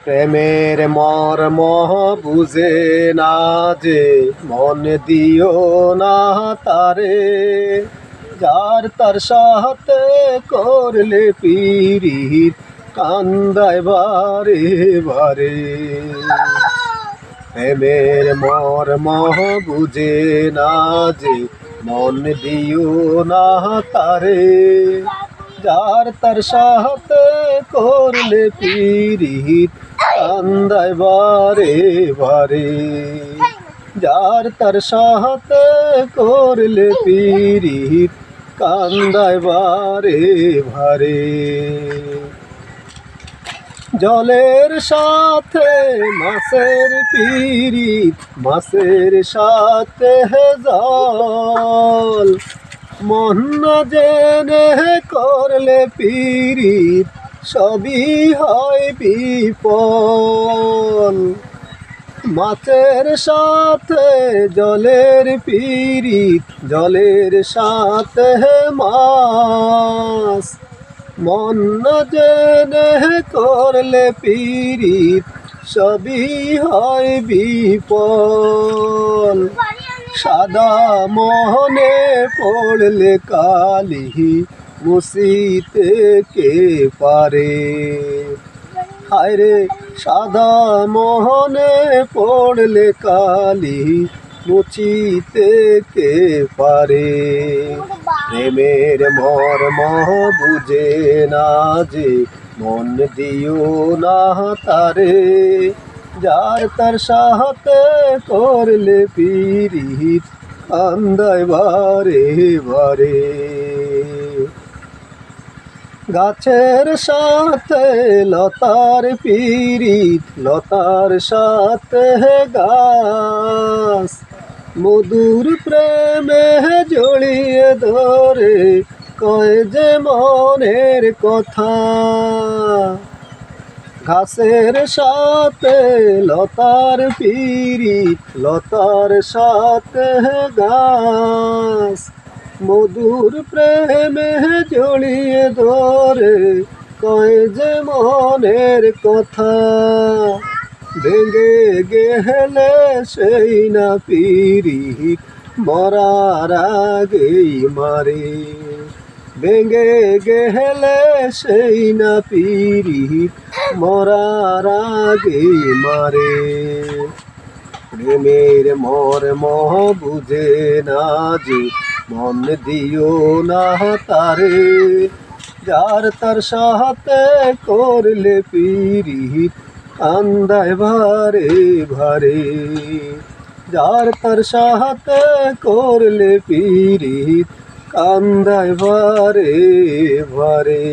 প্রেমের মর্ম বুঝে না যে মন দিও না তারে, যার তার সাথে করলে পিরিত কান্দায় বারে বারে। প্রেমের মর্ম বুঝে না যে মন দিও না তারে, যার তার সাথে করলে পিরিত কান্দায় বারে বারে। যার তার সাথে করলে পিরিত কান্দায় বারে বারে। জলের সাথে মাছের পিরিত, মাছের সাথে জল, মন না জেনে করলে পিরিত সবই হয় বিফল। মাছের সাথে জলের পিরিত, জলের সাথে মাছ, মন না জেনে করলে পিরিত সবই হয় বিফল। সাদা মোহনে পড়লে কালি মুছিতে কে পারে, হায়রে সাদা মোহনে পড়লে কালি মুছিতে কে পারে। প্রেমের মর্ম বুঝে না যে মন দিও না তারে, যার তার সাথে করলে পিরিত কান্দায় বারে বারে। গাছের সাথে লতার পিরিত, লতার সাথে গাছ, মধুর প্রেমে জড়িয়ে ধরে কয় যে মনের কথা। ঘাসের সাথে লতার পিরিত, লতার সাথে গাছ, মধুর প্রেমে জড়িয়ে ধরে কয় যে মনের কথা। ভেঙে গেলে সেই না পিরিত মরার আগেই মারে, ভেঙে গেলে সেই না পিরিত মরার আগেই মারে। প্রেমের মর্ম বুঝে না যে মন দিও না তারে, যার তার সাথে করলে পিরিত কান্দায় বারে বারে। যার তার সাথে করলে পিরিত কান্দায় বারে বারে।